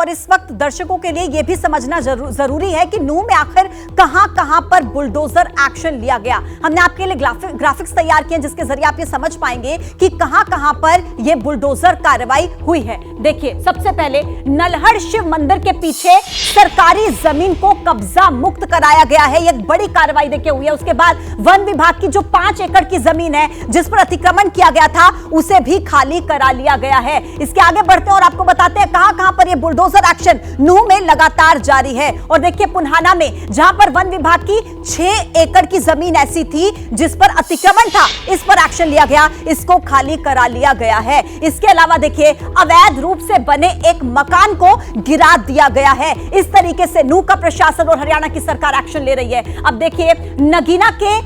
और इस वक्त दर्शकों के लिए यह भी समझना जरूरी है कि नूंह में आखिर कहां पर बुलडोजर एक्शन लिया गया। हमने आपके लिए ग्राफिक्स तैयार किए जिसके जरिए आप ये समझ पाएंगे कि कहां पर यह बुलडोजर कार्रवाई हुई है। देखिए, सबसे पहले नलहड़ शिव मंदिर के पीछे सरकारी जमीन को कब्जा मुक्त कराया गया है, एक बड़ी कार्रवाई देखिए हुई है। उसके बाद वन विभाग की जो 5 एकड़ की जमीन है जिस पर अतिक्रमण किया गया था उसे भी खाली करा लिया गया है। इसके आगे बढ़ते हैं और आपको बताते हैं कहां पर यह बुलडोजर एक्शन नूंह में लगातार जारी है। और देखिए, पुन्हाना में जहां पर वन विभाग की 6 एकड़ की जमीन ऐसी थी जिस पर अतिक्रमण था, इस पर एक्शन लिया गया, इसको खाली करा लिया गया है। इसके अलावा देखिए, अवैध रूप से बने एक मकान को गिरा दिया गया है। इस तरीके से नूंह का प्रशासन और हरियाणा की सरकार एक्शन ले रही है। अब देखिए, नगीना के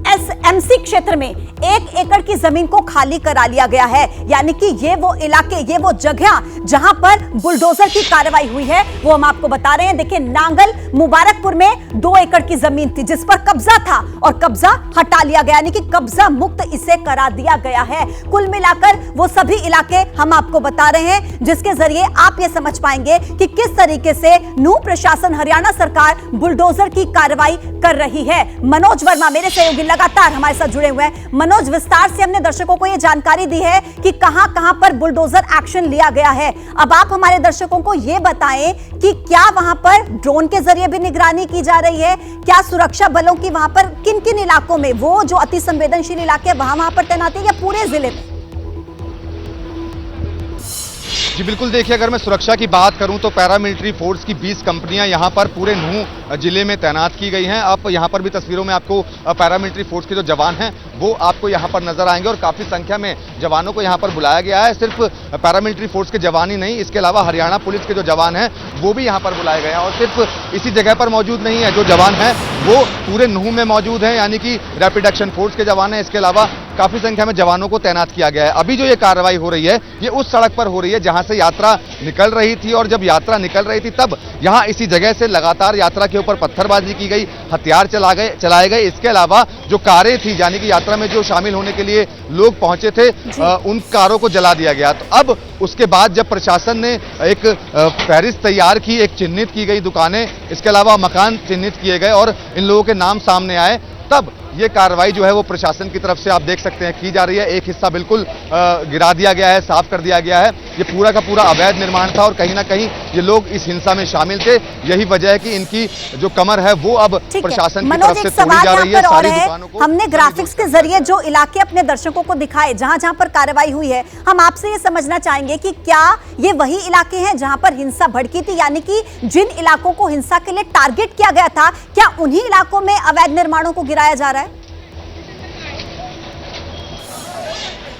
एसएमसी क्षेत्र में 1 एकड़ की जमीन को खाली करा लिया गया है, यानी कि ये वो इलाके, ये वो जगह जहां पर बुलडोजर की कार्रवाई हुई है वो हम आपको बता रहे हैं। देखिए, नांगल मुबारकपुर में 2 एकड़ की जमीन थी जिस पर कब्जा था और कब्जा हटा लिया गया, यानी कि कब्जा मुक्त इसे करा दिया गया है। कुल मिलाकर वो सभी इलाके हम आपको बता रहे हैं जिसके जरिए आप ये समझ पाएंगे कि किस तरीके से नूंह प्रशासन, हरियाणा सरकार बुलडोजर की कार्रवाई कर रही है। मनोज वर्मा मेरे सहयोगी लगातार हमारे साथ जुड़े हुए हैं। मनोज, विस्तार से हमने दर्शकों को यह जानकारी दी है कि कहां पर बुलडोजर एक्शन लिया गया है। अब आप हमारे दर्शकों को यह बताएं कि क्या वहां पर ड्रोन के जरिए भी निगरानी की जा रही है, क्या सुरक्षा बलों की वहां पर किन किन इलाकों में, वो जो अति संवेदनशील इलाके वहां पर तैनाती है या पूरे जिले में? जी बिल्कुल, देखिए, अगर मैं सुरक्षा की बात करूं तो पैरामिलिट्री फोर्स की 20 कंपनियां यहां पर पूरे नूंह जिले में तैनात की गई हैं। आप यहां पर भी तस्वीरों में आपको पैरामिलिट्री फोर्स के जो जवान हैं वो आपको यहां पर नजर आएंगे और काफ़ी संख्या में जवानों को यहां पर बुलाया गया है। सिर्फ पैरामिलिट्री फोर्स के जवान ही नहीं, इसके अलावा हरियाणा पुलिस के जो जवान हैं वो भी यहाँ पर बुलाए गए हैं। और सिर्फ इसी जगह पर मौजूद नहीं है, जो जवान हैं वो पूरे नूंह में मौजूद हैं, यानी कि रैपिड एक्शन फोर्स के जवान हैं। इसके अलावा काफ़ी संख्या में जवानों को तैनात किया गया है। अभी जो ये कार्रवाई हो रही है ये उस सड़क पर हो रही है जहां से यात्रा निकल रही थी, और जब यात्रा निकल रही थी तब यहां इसी जगह से लगातार यात्रा के ऊपर पत्थरबाजी की गई, हथियार चलाए गए। इसके अलावा जो कारें थी, यानी कि यात्रा में जो शामिल होने के लिए लोग पहुंचे थे, उन कारों को जला दिया गया। तो अब उसके बाद जब प्रशासन ने एक फहरिस्त तैयार की, एक चिन्हित की गई दुकानें, इसके अलावा मकान चिन्हित किए गए और इन लोगों के नाम सामने आए, तब ये कार्रवाई जो है वो प्रशासन की तरफ से आप देख सकते हैं की जा रही है। एक हिस्सा बिल्कुल गिरा दिया गया है, साफ कर दिया गया है। ये पूरा का पूरा अवैध निर्माण था और कहीं ना कहीं ये लोग इस हिंसा में शामिल थे। यही वजह है कि इनकी जो कमर है वो अब प्रशासन की तरफ से तोड़ी जा रही है। सारी दुकानों को हमने ग्राफिक्स के जरिए जो इलाके अपने दर्शकों को दिखाए जहां जहां पर कार्रवाई हुई है, हम आपसे ये समझना चाहेंगे कि क्या ये वही इलाके हैं जहां पर हिंसा भड़की थी, यानी कि जिन इलाकों को हिंसा के लिए टारगेट किया गया था, क्या उन्हीं इलाकों में अवैध निर्माणों को गिराया जा रहा है?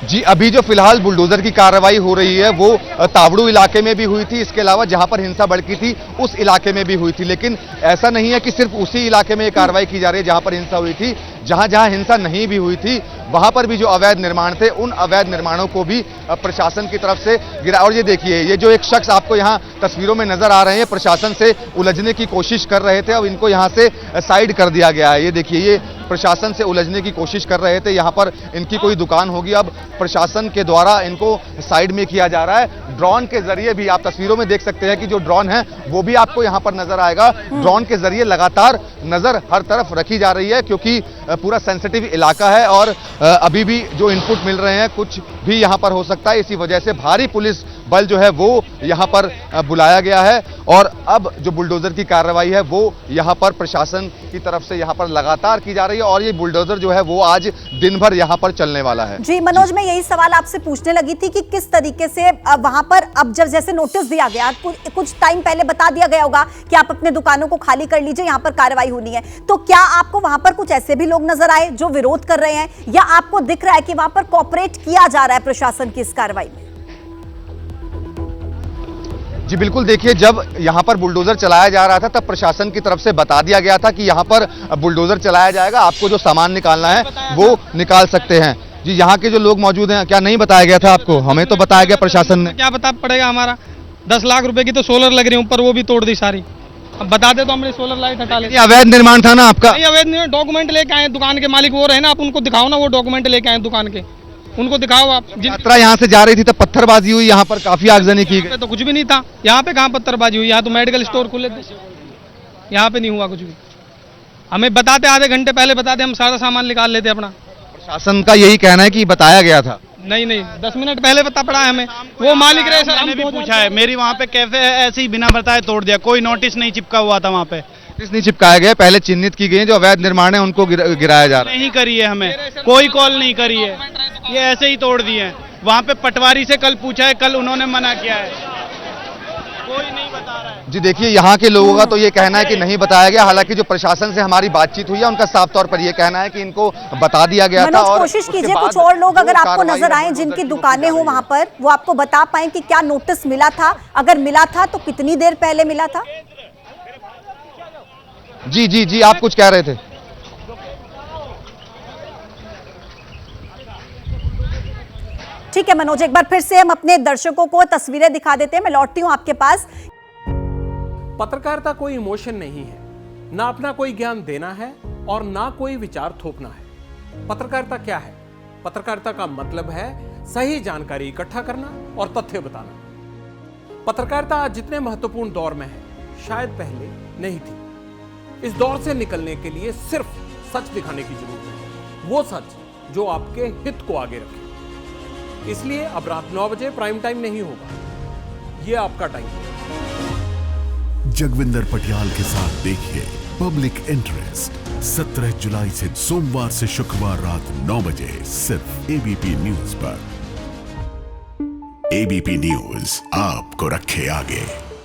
जी, अभी जो फिलहाल बुलडोजर की कार्रवाई हो रही है वो तावड़ू इलाके में भी हुई थी, इसके अलावा जहां पर हिंसा भड़की थी उस इलाके में भी हुई थी। लेकिन ऐसा नहीं है कि सिर्फ उसी इलाके में ये कार्रवाई की जा रही है जहां पर हिंसा हुई थी। जहां जहां हिंसा नहीं भी हुई थी वहां पर भी जो अवैध निर्माण थे, उन अवैध निर्माणों को भी प्रशासन की तरफ से गिरा। और ये देखिए, ये जो एक शख्स आपको यहाँ तस्वीरों में नजर आ रहे हैं, प्रशासन से उलझने की कोशिश कर रहे थे, अब इनको यहाँ से साइड कर दिया गया है। ये देखिए, ये प्रशासन से उलझने की कोशिश कर रहे थे, यहाँ पर इनकी कोई दुकान होगी, अब प्रशासन के द्वारा इनको साइड में किया जा रहा है। ड्रोन के जरिए भी आप तस्वीरों में देख सकते हैं कि जो ड्रोन है वो भी आपको यहाँ पर नजर आएगा। ड्रोन के जरिए लगातार नजर हर तरफ रखी जा रही है क्योंकि पूरा सेंसिटिव इलाका है और अभी भी जो इनपुट मिल रहे हैं कुछ भी यहाँ पर हो सकता है। इसी वजह से भारी पुलिस बल जो है वो यहाँ पर बुलाया गया है और अब जो बुलडोजर की कार्रवाई है वो यहाँ पर प्रशासन की तरफ से यहाँ पर लगातार की जा रही है और ये बुलडोजर जो है वो आज दिन भर यहाँ पर चलने वाला है। जी मनोज, मैं यही सवाल आपसे पूछने लगी थी कि किस तरीके से वहां पर अब जब जैसे नोटिस दिया गया, कुछ टाइम पहले बता दिया गया होगा कि आप अपने दुकानों को खाली कर लीजिए, यहाँ पर कार्रवाई होनी है, तो क्या आपको वहां पर कुछ ऐसे भी लोग नजर आए जो विरोध कर रहे हैं या आपको दिख रहा है कि वहां पर कोऑपरेट किया जा रहा है प्रशासन की इस कार्रवाई में? जी बिल्कुल, देखिए, जब यहाँ पर बुलडोजर चलाया जा रहा था तब प्रशासन की तरफ से बता दिया गया था कि यहाँ पर बुलडोजर चलाया जाएगा, आपको जो सामान निकालना है वो निकाल सकते हैं। जी, यहाँ के जो लोग मौजूद हैं, क्या नहीं बताया गया था आपको? हमें तो बताया गया प्रशासन ने। क्या बता पड़ेगा, हमारा 10 लाख रुपए की तो सोलर लग रही है ऊपर, वो भी तोड़ दी सारी। अब बता दे तो हमने सोलर लाइट हटा ले। अवैध निर्माण था ना आपका? नहीं, अवैध निर्माण, डॉक्यूमेंट लेके आए दुकान के मालिक वो रहे ना, आप उनको दिखाओ ना वो डॉक्यूमेंट लेके आए दुकान के। उनको दिखाओ आप। यात्रा यहाँ से जा रही थी तब पत्थरबाजी हुई, यहाँ पर काफी आगजनी की गई। तो कुछ भी नहीं था यहाँ पे, कहाँ पत्थरबाजी हुई? यहाँ तो मेडिकल स्टोर खुले थे, यहाँ पे नहीं हुआ कुछ भी। हमें बताते, आधे घंटे पहले बताते, हम सारा सामान निकाल लेते अपना। प्रशासन का यही कहना है कि बताया गया था। नहीं 10 मिनट पहले बता पड़ा है हमें, वो मालिक रहे सर। मैंने भी पूछा है, मेरी वहाँ पे कैफे है, ऐसे ही बिना बताए तोड़ दिया, कोई नोटिस नहीं चिपका हुआ था वहाँ पे। नोटिस नहीं चिपकाया गया, पहले चिन्हित की गई जो अवैध निर्माण है उनको गिराया जा रहा है। नहीं करी है, हमें कोई कॉल नहीं करी है, ये ऐसे ही तोड़ दिए हैं। वहाँ पे पटवारी से कल पूछा है, कल उन्होंने मना किया है, कोई नहीं बता रहा है। जी देखिए, यहाँ के लोगों का तो ये कहना है कि नहीं बताया गया। हालांकि जो प्रशासन से हमारी बातचीत हुई है उनका साफ तौर पर ये कहना है कि इनको बता दिया गया था। मनोज, और कोशिश उसके कीजिए बाद कुछ और लोग जो अगर आपको कार्रवाई नजर है, आए वो जिनकी जल्दी दुकानें की हो वहां पर, वो आपको बता पाए कि क्या नोटिस मिला था, अगर मिला था तो कितनी देर पहले मिला था? जी आप कुछ कह रहे थे। ठीक है मनोज, एक बार फिर से हम अपने दर्शकों को तस्वीरें दिखा देते हैं। मैं लौटती हूं आपके पास। पत्रकारिता कोई इमोशन नहीं है, ना अपना कोई ज्ञान देना है और ना कोई विचार थोपना है। पत्रकारिता क्या है? पत्रकारिता का मतलब है सही जानकारी इकट्ठा करना और तथ्य बताना। पत्रकारिता आज जितने महत्वपूर्ण दौर में है, शायद पहले नहीं थी। इस दौर से निकलने के लिए सिर्फ सच दिखाने की जरूरत है, वो सच जो आपके हित को आगे रखे। इसलिए अब रात 9 बजे प्राइम टाइम नहीं होगा, ये आपका टाइम है। जगविंदर पटियाल के साथ देखिए पब्लिक इंटरेस्ट 17 जुलाई से सोमवार से शुक्रवार रात 9 बजे सिर्फ एबीपी न्यूज पर। एबीपी न्यूज आपको रखे आगे।